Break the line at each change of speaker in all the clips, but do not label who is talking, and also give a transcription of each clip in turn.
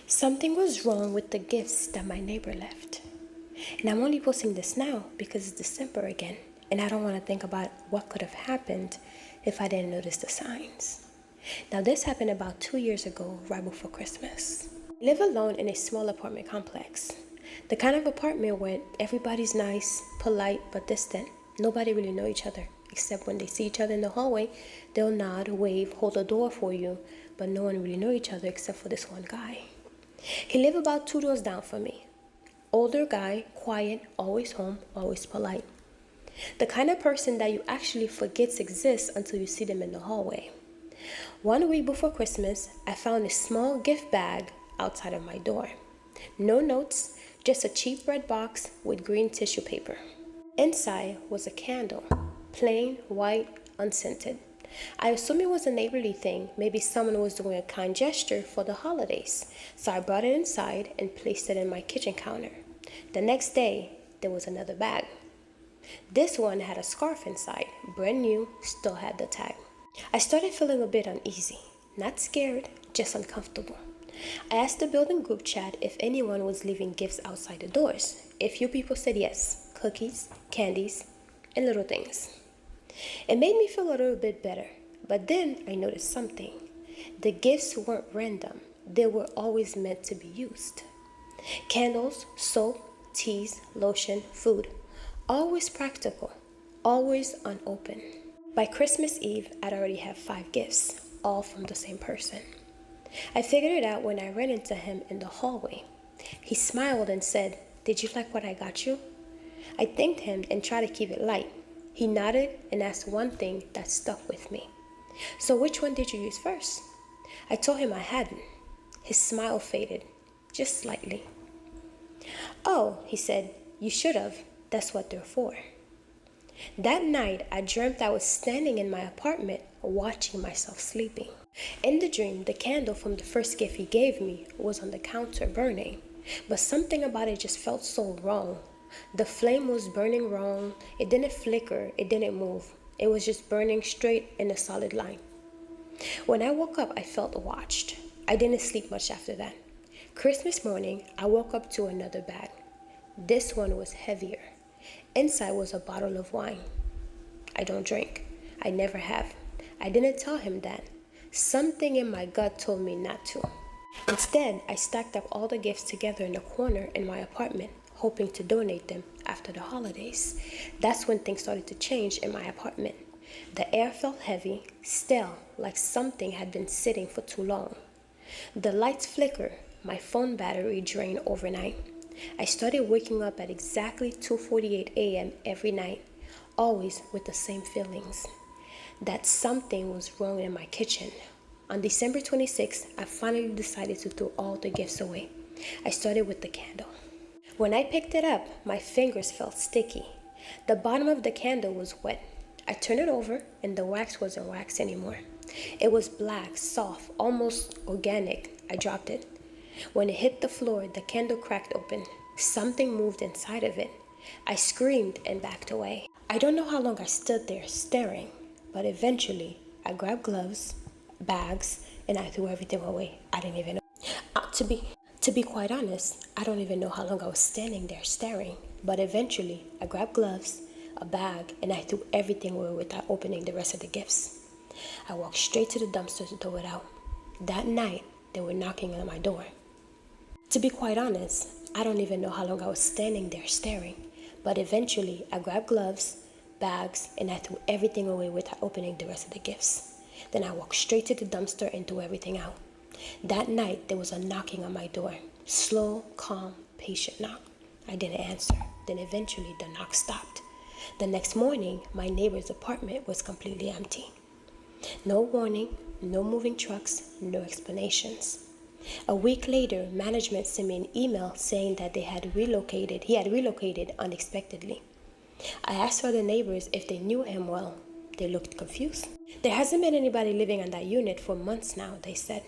Something was wrong with the gifts that my neighbor left. And I'm only posting this now because it's December again, and I don't want to think about what could have happened if I didn't notice the signs. Now, this happened about 2 years ago, right before Christmas. I live alone in a small apartment complex. The kind of apartment where everybody's nice, polite, but distant. Nobody really know each other, except when they see each other in the hallway, they'll nod, wave, hold the door for you, but no one really know each other except for this one guy. He lived about 2 doors down from me. Older guy, quiet, always home, always polite. The kind of person that you actually forget exists until you see them in the hallway. 1 week before Christmas, I found a small gift bag outside of my door. No notes, just a cheap red box with green tissue paper. Inside was a candle, plain, white, unscented. I assumed it was a neighborly thing. Maybe someone was doing a kind gesture for the holidays. So I brought it inside and placed it in my kitchen counter. The next day, there was another bag. This one had a scarf inside, brand new, still had the tag. I started feeling a bit uneasy, not scared, just uncomfortable. I asked the building group chat if anyone was leaving gifts outside the doors. A few people said yes, cookies, candies, and little things. It made me feel a little bit better, but then I noticed something. The gifts weren't random. They were always meant to be used. Candles, soap, teas, lotion, food. Always practical, always unopened. By Christmas Eve, I'd already had 5 gifts, all from the same person. I figured it out when I ran into him in the hallway. He smiled and said, "Did you like what I got you?" I thanked him and tried to keep it light. He nodded and asked one thing that stuck with me. "So which one did you use first?" I told him I hadn't. His smile faded, just slightly. "Oh," he said, "you should have. That's what they're for." That night, I dreamt I was standing in my apartment watching myself sleeping. In the dream, the candle from the first gift he gave me was on the counter burning, but something about it just felt so wrong. The flame was burning wrong. It didn't flicker. It didn't move. It was just burning straight in a solid line. When I woke up, I felt watched. I didn't sleep much after that. Christmas morning, I woke up to another bag. This one was heavier. Inside was a bottle of wine. I don't drink. I never have. I didn't tell him that. Something in my gut told me not to. Instead, I stacked up all the gifts together in a corner in my apartment, hoping to donate them after the holidays. That's when things started to change in my apartment. The air felt heavy, stale, like something had been sitting for too long. The lights flickered. My phone battery drained overnight. I started waking up at exactly 2:48 a.m. every night, always with the same feelings. That something was wrong in my kitchen. On December 26th, I finally decided to throw all the gifts away. I started with the candle. When I picked it up, my fingers felt sticky. The bottom of the candle was wet. I turned it over, and the wax wasn't wax anymore. It was black, soft, almost organic. I dropped it. When it hit the floor, the candle cracked open. Something moved inside of it. I screamed and backed away. I don't know how long I stood there staring, but eventually I grabbed gloves, bags, and I threw everything away. I didn't even know. To be quite honest, I don't even know how long I was standing there staring, but eventually I grabbed gloves, a bag, and I threw everything away without opening the rest of the gifts. I walked straight to the dumpster to throw it out. That night, they were knocking on my door. To be quite honest, I don't even know how long I was standing there staring, but eventually I grabbed gloves, bags, and I threw everything away without opening the rest of the gifts. Then I walked straight to the dumpster and threw everything out. That night, there was a knocking on my door. Slow, calm, patient knock. I didn't answer. Then eventually the knock stopped. The next morning, my neighbor's apartment was completely empty. No warning, no moving trucks, no explanations. A week later, management sent me an email saying that he had relocated unexpectedly. I asked other neighbors if they knew him well. They looked confused. There hasn't been anybody living on that unit for months now, they said.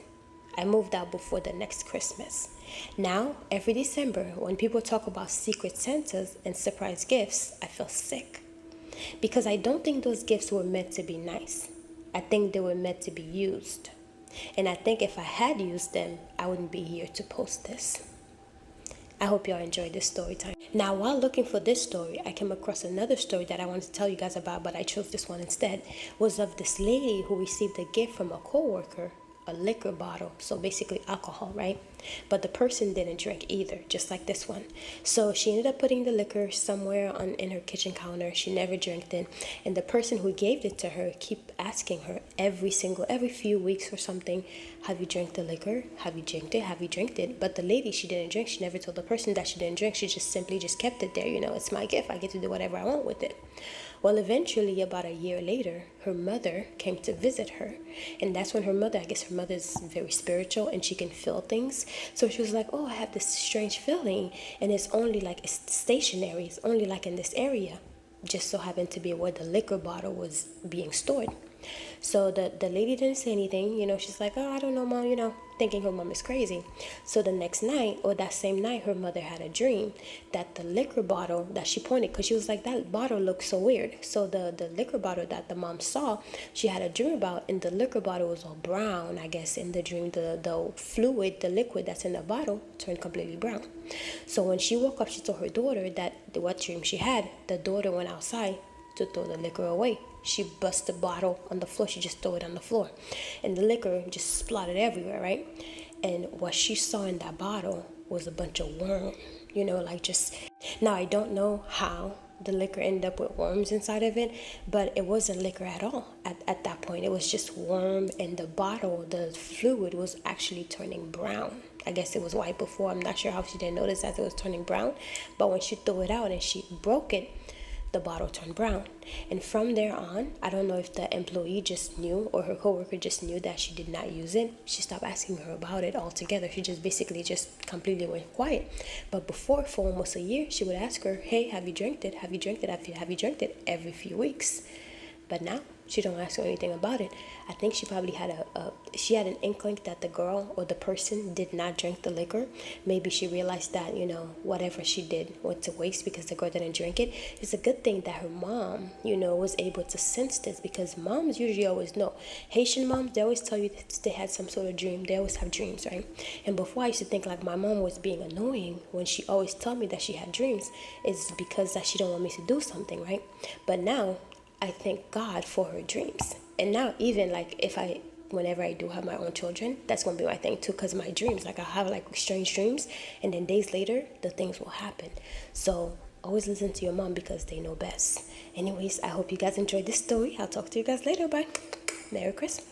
I moved out before the next Christmas. Now, every December, when people talk about secret Santas and surprise gifts, I feel sick. Because I don't think those gifts were meant to be nice. I think they were meant to be used. And I think if I had used them, I wouldn't be here to post this. I hope y'all enjoyed this story time. Now, while looking for this story, I came across another story that I wanted to tell you guys about, but I chose this one instead. Was of this lady who received a gift from a coworker, a liquor bottle, so basically alcohol, right? But the person didn't drink either, just like this one. So she ended up putting the liquor somewhere in her kitchen counter. She never drank it, and the person who gave it to her keep asking her every few weeks or something, have you drank the liquor? Have you drank it? Have you drank it? But the lady, she didn't drink. She never told the person that she didn't drink. She just simply just kept it there. It's my gift. I get to do whatever I want with it. Well, eventually, about a year later, her mother came to visit her. And that's when her mother, I guess her mother's very spiritual and she can feel things. So she was like, oh, I have this strange feeling. And it's only like, it's stationary. It's only like in this area. Just so happened to be where the liquor bottle was being stored. So the lady didn't say anything. She's like, oh, I don't know, Mom, thinking her mom is crazy. So the next night, or that same night, her mother had a dream that the liquor bottle that she pointed, because she was like, that bottle looks so weird. So the liquor bottle that the mom saw, she had a dream about, and the liquor bottle was all brown. I guess in the dream, the fluid, the liquid that's in the bottle turned completely brown. So when she woke up, she told her daughter that what dream she had. The daughter went outside to throw the liquor away. She bust the bottle on the floor. She just threw it on the floor. And the liquor just splotted everywhere, right? And what she saw in that bottle was a bunch of worms, Now, I don't know how the liquor ended up with worms inside of it, but it wasn't liquor at all at that point. It was just worm, and the bottle, the fluid was actually turning brown. I guess it was white before. I'm not sure how she didn't notice that it was turning brown. But when she threw it out and she broke it, the bottle turned brown. And from there on, I don't know if the employee just knew or her coworker just knew that she did not use it. She stopped asking her about it altogether. She just basically just completely went quiet. But before, for almost a year, she would ask her, hey, have you drank it? Have you drank it? Have you drank it? Every few weeks. But now she don't ask her anything about it. I think she probably had she had an inkling that the girl or the person did not drink the liquor. Maybe she realized that, whatever she did went to waste because the girl didn't drink it. It's a good thing that her mom, was able to sense this, because moms usually always know. Haitian moms, they always tell you that they had some sort of dream. They always have dreams, right? And before I used to think like my mom was being annoying when she always told me that she had dreams. It's because that she don't want me to do something, right? But now I thank God for her dreams. And now even whenever I do have my own children, that's going to be my thing too, because my dreams, I have strange dreams, and then days later, the things will happen. So always listen to your mom because they know best. Anyways, I hope you guys enjoyed this story. I'll talk to you guys later. Bye. Merry Christmas.